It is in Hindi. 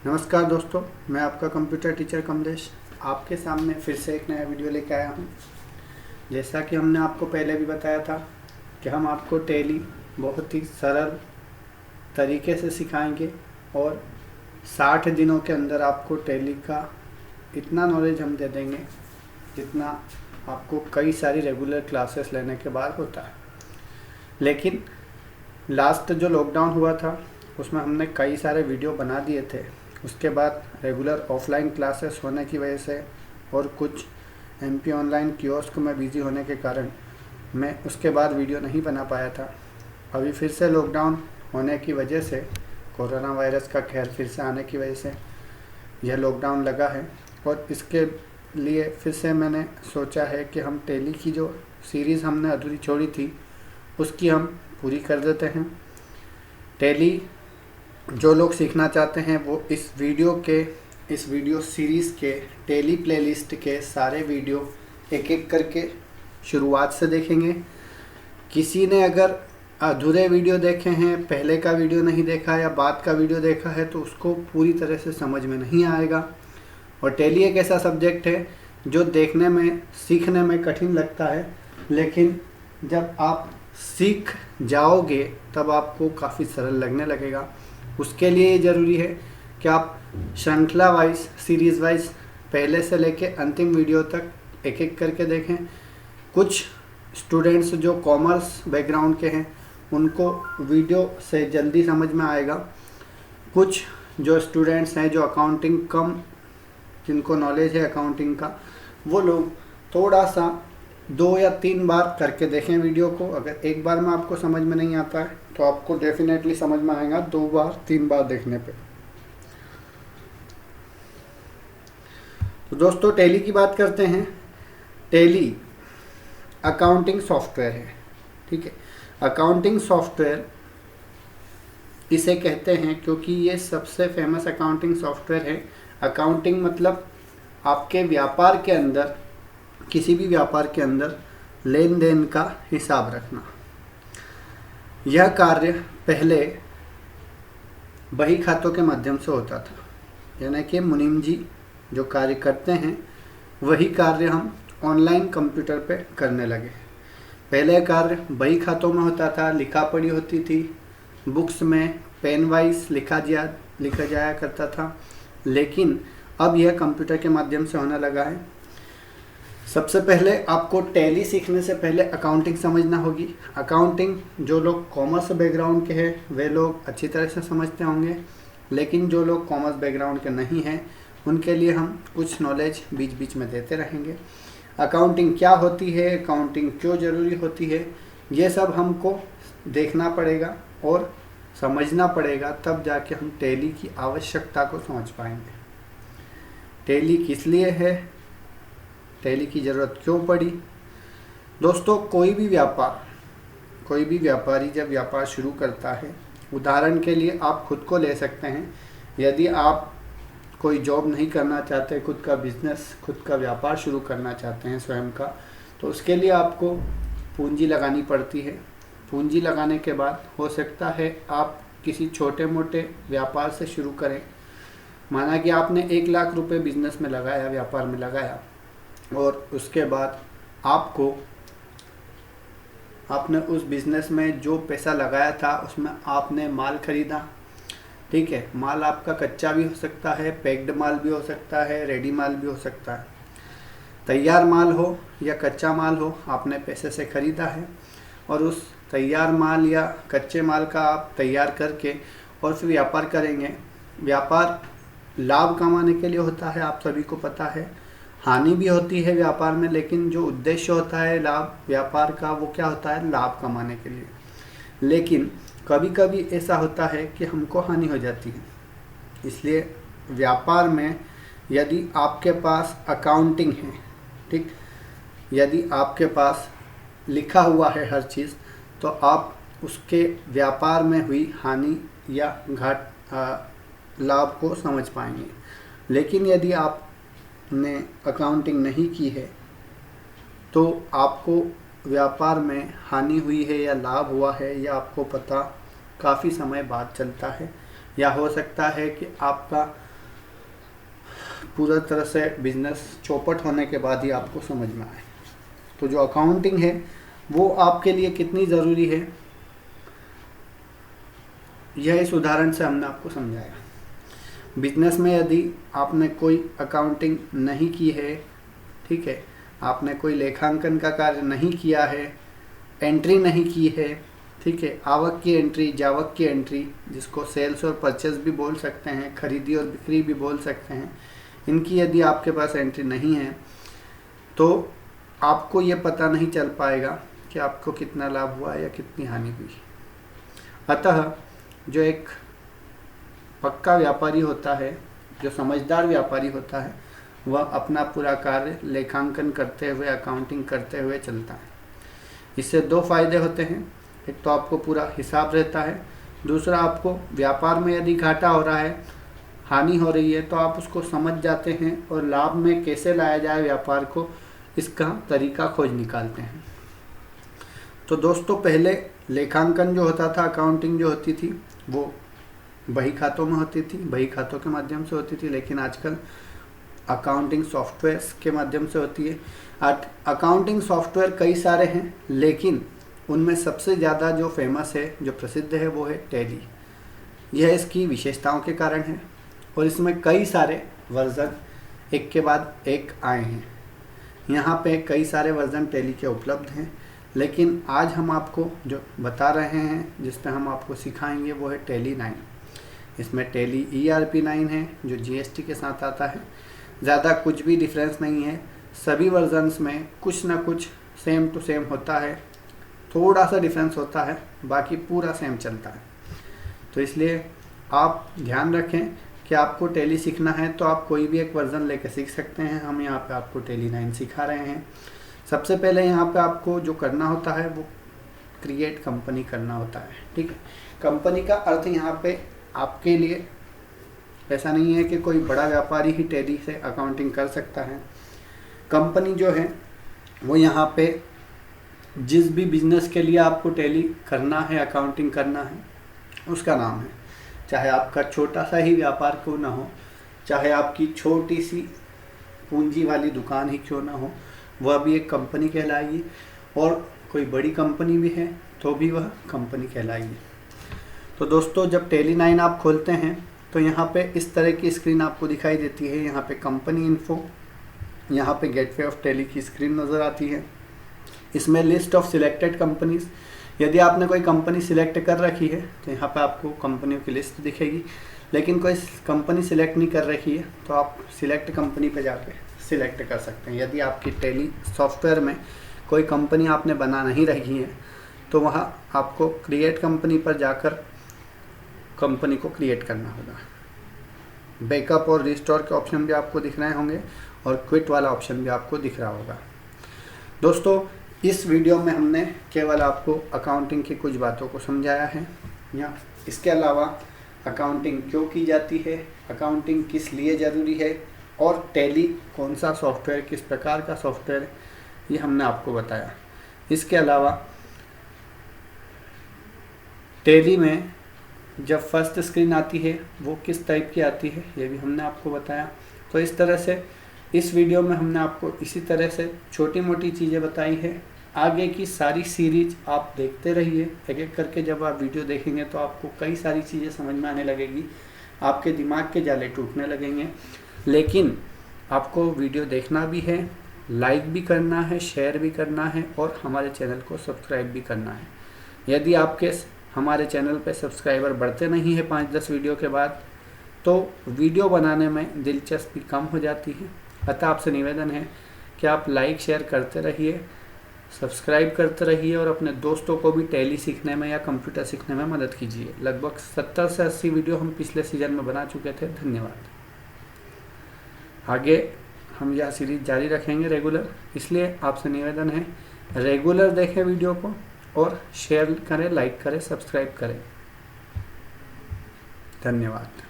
नमस्कार दोस्तों, मैं आपका कंप्यूटर टीचर कमलेश आपके सामने फिर से एक नया वीडियो लेके आया हूँ। जैसा कि हमने आपको पहले भी बताया था कि हम आपको टैली बहुत ही सरल तरीके से सिखाएंगे और 60 दिनों के अंदर आपको टैली का इतना नॉलेज हम दे देंगे जितना आपको कई सारी रेगुलर क्लासेस लेने के बाद होता है। लेकिन लास्ट जो लॉकडाउन हुआ था उसमें हमने कई सारे वीडियो बना दिए थे। उसके बाद रेगुलर ऑफलाइन क्लासेस होने की वजह से और कुछ एमपी ऑनलाइन कियोस्क में बिज़ी होने के कारण मैं उसके बाद वीडियो नहीं बना पाया था। अभी फिर से लॉकडाउन होने की वजह से, कोरोना वायरस का कहर फिर से आने की वजह से यह लॉकडाउन लगा है और इसके लिए फिर से मैंने सोचा है कि हम टैली की जो सीरीज़ हमने अधूरी छोड़ी थी उसकी हम पूरी कर देते हैं। टैली जो लोग सीखना चाहते हैं वो इस वीडियो सीरीज़ के टैली प्लेलिस्ट के सारे वीडियो एक एक करके शुरुआत से देखेंगे। किसी ने अगर अधूरे वीडियो देखे हैं, पहले का वीडियो नहीं देखा या बाद का वीडियो देखा है तो उसको पूरी तरह से समझ में नहीं आएगा। और टैली एक ऐसा सब्जेक्ट है जो देखने में, सीखने में कठिन लगता है, लेकिन जब आप सीख जाओगे तब आपको काफ़ी सरल लगने लगेगा। उसके लिए ये ज़रूरी है कि आप श्रृंखला वाइज, सीरीज़ वाइज पहले से लेके अंतिम वीडियो तक एक एक करके देखें। कुछ स्टूडेंट्स जो कॉमर्स बैकग्राउंड के हैं उनको वीडियो से जल्दी समझ में आएगा। कुछ जो स्टूडेंट्स हैं जो अकाउंटिंग कम, जिनको नॉलेज है अकाउंटिंग का, वो लोग थोड़ा सा 2 या 3 बार करके देखें वीडियो को। अगर एक बार में आपको समझ में नहीं आता है तो आपको डेफिनेटली समझ में आएगा 2 बार 3 बार देखने पे। तो दोस्तों टैली की बात करते हैं। टैली अकाउंटिंग सॉफ्टवेयर है, ठीक है। अकाउंटिंग सॉफ्टवेयर इसे कहते हैं क्योंकि ये सबसे फेमस अकाउंटिंग सॉफ्टवेयर है। अकाउंटिंग मतलब आपके व्यापार के अंदर, किसी भी व्यापार के अंदर लेन देन का हिसाब रखना। यह कार्य पहले बही खातों के माध्यम से होता था, यानी कि मुनीम जी जो कार्य करते हैं वही कार्य हम ऑनलाइन कंप्यूटर पे करने लगे। पहले कार्य बही खातों में होता था, लिखा पढ़ी होती थी, बुक्स में पेन वाइज लिखा जाया करता था, लेकिन अब यह कंप्यूटर के माध्यम से होने लगा है। सबसे पहले आपको टैली सीखने से पहले अकाउंटिंग समझना होगी। अकाउंटिंग जो लोग कॉमर्स बैकग्राउंड के हैं वे लोग अच्छी तरह से समझते होंगे, लेकिन जो लोग कॉमर्स बैकग्राउंड के नहीं हैं उनके लिए हम कुछ नॉलेज बीच बीच में देते रहेंगे। अकाउंटिंग क्या होती है, अकाउंटिंग क्यों ज़रूरी होती है, ये सब हमको देखना पड़ेगा और समझना पड़ेगा, तब जाके हम टैली की आवश्यकता को समझ पाएंगे। टैली किस लिए है, टैली की ज़रूरत क्यों पड़ी। दोस्तों कोई भी व्यापारी जब व्यापार शुरू करता है, उदाहरण के लिए आप खुद को ले सकते हैं। यदि आप कोई जॉब नहीं करना चाहते, खुद का बिजनेस, खुद का व्यापार शुरू करना चाहते हैं स्वयं का, तो उसके लिए आपको पूंजी लगानी पड़ती है। पूंजी लगाने के बाद हो सकता है आप किसी छोटे मोटे व्यापार से शुरू करें। माना कि आपने 1 लाख रुपए बिजनेस में लगाया, व्यापार में लगाया, और उसके बाद आपने उस बिज़नेस में जो पैसा लगाया था उसमें आपने माल खरीदा, ठीक है। माल आपका कच्चा भी हो सकता है, पैक्ड माल भी हो सकता है, रेडी माल भी हो सकता है। तैयार माल हो या कच्चा माल हो, आपने पैसे से ख़रीदा है और उस तैयार माल या कच्चे माल का आप तैयार करके और फिर व्यापार करेंगे। व्यापार लाभ कमाने के लिए होता है, आप सभी को पता है। हानि भी होती है व्यापार में, लेकिन जो उद्देश्य होता है व्यापार का वो क्या होता है, लाभ कमाने के लिए। लेकिन कभी कभी ऐसा होता है कि हमको हानि हो जाती है। इसलिए व्यापार में यदि आपके पास अकाउंटिंग है, ठीक, यदि आपके पास लिखा हुआ है हर चीज़, तो आप उसके व्यापार में हुई हानि या लाभ को समझ पाएंगे। लेकिन यदि आपने अकाउंटिंग नहीं की है तो आपको व्यापार में हानि हुई है या लाभ हुआ है या आपको पता काफ़ी समय बाद चलता है, या हो सकता है कि आपका पूरा तरह से बिजनेस चौपट होने के बाद ही आपको समझ में आए। तो जो अकाउंटिंग है वो आपके लिए कितनी ज़रूरी है, यह इस उदाहरण से हमने आपको समझाया। बिजनेस में यदि आपने कोई अकाउंटिंग नहीं की है, ठीक है, आपने कोई लेखांकन का कार्य नहीं किया है, एंट्री नहीं की है, ठीक है, आवक की एंट्री, जावक की एंट्री, जिसको सेल्स और परचेज भी बोल सकते हैं, खरीदी और बिक्री भी बोल सकते हैं, इनकी यदि आपके पास एंट्री नहीं है तो आपको ये पता नहीं चल पाएगा कि आपको कितना लाभ हुआ या कितनी हानि हुई। अतः जो एक पक्का व्यापारी होता है, जो समझदार व्यापारी होता है, वह अपना पूरा कार्य लेखांकन करते हुए, अकाउंटिंग करते हुए चलता है। इससे दो फायदे होते हैं, एक तो आपको पूरा हिसाब रहता है, दूसरा आपको व्यापार में यदि घाटा हो रहा है, हानि हो रही है, तो आप उसको समझ जाते हैं और लाभ में कैसे लाया जाए व्यापार को, इसका तरीका खोज निकालते हैं। तो दोस्तों, पहले लेखांकन जो होता था, अकाउंटिंग जो होती थी, वो बही खातों में होती थी, बही खातों के माध्यम से होती थी, लेकिन आजकल अकाउंटिंग सॉफ्टवेयर्स के माध्यम से होती है। अकाउंटिंग सॉफ्टवेयर कई सारे हैं, लेकिन उनमें सबसे ज़्यादा जो फेमस है, जो प्रसिद्ध है, वो है टैली। यह इसकी विशेषताओं के कारण है और इसमें कई सारे वर्जन एक के बाद एक आए हैं। यहाँ पे कई सारे वर्जन टैली के उपलब्ध हैं, लेकिन आज हम आपको जो बता रहे हैं, जिस पे हम आपको सिखाएंगे, वो है टैली 9। इसमें टैली ERP 9 है, जो GST के साथ आता है। ज़्यादा कुछ भी डिफरेंस नहीं है, सभी वर्जन्स में कुछ ना कुछ सेम टू सेम होता है, थोड़ा सा डिफरेंस होता है, बाकी पूरा सेम चलता है। तो इसलिए आप ध्यान रखें कि आपको टैली सीखना है तो आप कोई भी एक वर्जन लेकर सीख सकते हैं। हम यहाँ पे आपको टैली 9 सिखा रहे हैं। सबसे पहले यहाँ पे आपको जो करना होता है वो क्रिएट कंपनी करना होता है, ठीक है। कंपनी का अर्थ यहाँ पे आपके लिए ऐसा नहीं है कि कोई बड़ा व्यापारी ही टैली से अकाउंटिंग कर सकता है। कंपनी जो है वो यहाँ पे जिस भी बिजनेस के लिए आपको टैली करना है, अकाउंटिंग करना है, उसका नाम है। चाहे आपका छोटा सा ही व्यापार क्यों ना हो, चाहे आपकी छोटी सी पूंजी वाली दुकान ही क्यों ना हो, वह भी एक कंपनी कहलाएगी। और कोई बड़ी कंपनी भी है तो भी वह कंपनी कहलाएगी। तो दोस्तों, जब टैली 9 आप खोलते हैं तो यहाँ पे इस तरह की स्क्रीन आपको दिखाई देती है। यहाँ पे कंपनी इन्फो, यहाँ पे गेटवे ऑफ टैली की स्क्रीन नज़र आती है। इसमें लिस्ट ऑफ सिलेक्टेड कंपनीज, यदि आपने कोई कंपनी सिलेक्ट कर रखी है तो यहाँ पे आपको कंपनियों की लिस्ट दिखेगी। लेकिन कोई कंपनी सिलेक्ट नहीं कर रखी है तो आप सिलेक्ट कंपनी पे जाके सिलेक्ट कर सकते हैं। यदि आपकी टैली सॉफ्टवेयर में कोई कंपनी आपने बना नहीं रखी है तो वहाँ आपको क्रिएट कंपनी पर जाकर कंपनी को क्रिएट करना होगा। बैकअप और रिस्टोर के ऑप्शन भी आपको दिख रहे होंगे और क्विट वाला ऑप्शन भी आपको दिख रहा होगा। दोस्तों, इस वीडियो में हमने केवल आपको अकाउंटिंग की कुछ बातों को समझाया है, या इसके अलावा अकाउंटिंग क्यों की जाती है, अकाउंटिंग किस लिए ज़रूरी है और टैली कौन सा सॉफ्टवेयर, किस प्रकार का सॉफ्टवेयर है, ये हमने आपको बताया। इसके अलावा टैली में जब फर्स्ट स्क्रीन आती है वो किस टाइप की आती है, ये भी हमने आपको बताया। तो इस तरह से इस वीडियो में हमने आपको इसी तरह से छोटी मोटी चीज़ें बताई है। आगे की सारी सीरीज आप देखते रहिए, एक एक करके जब आप वीडियो देखेंगे तो आपको कई सारी चीज़ें समझ में आने लगेगी, आपके दिमाग के जाले टूटने लगेंगे। लेकिन आपको वीडियो देखना भी है, लाइक भी करना है, शेयर भी करना है और हमारे चैनल को सब्सक्राइब भी करना है। यदि आपके हमारे चैनल पर सब्सक्राइबर बढ़ते नहीं है 5-10 वीडियो के बाद, तो वीडियो बनाने में दिलचस्पी कम हो जाती है। अतः आपसे निवेदन है कि आप लाइक शेयर करते रहिए, सब्सक्राइब करते रहिए और अपने दोस्तों को भी टैली सीखने में या कंप्यूटर सीखने में मदद कीजिए। लगभग 70 से 80 वीडियो हम पिछले सीजन में बना चुके थे। धन्यवाद। आगे हम यह सीरीज जारी रखेंगे रेगुलर, इसलिए आपसे निवेदन है रेगुलर देखें वीडियो को और शेयर करें, लाइक करें, सब्सक्राइब करें। धन्यवाद।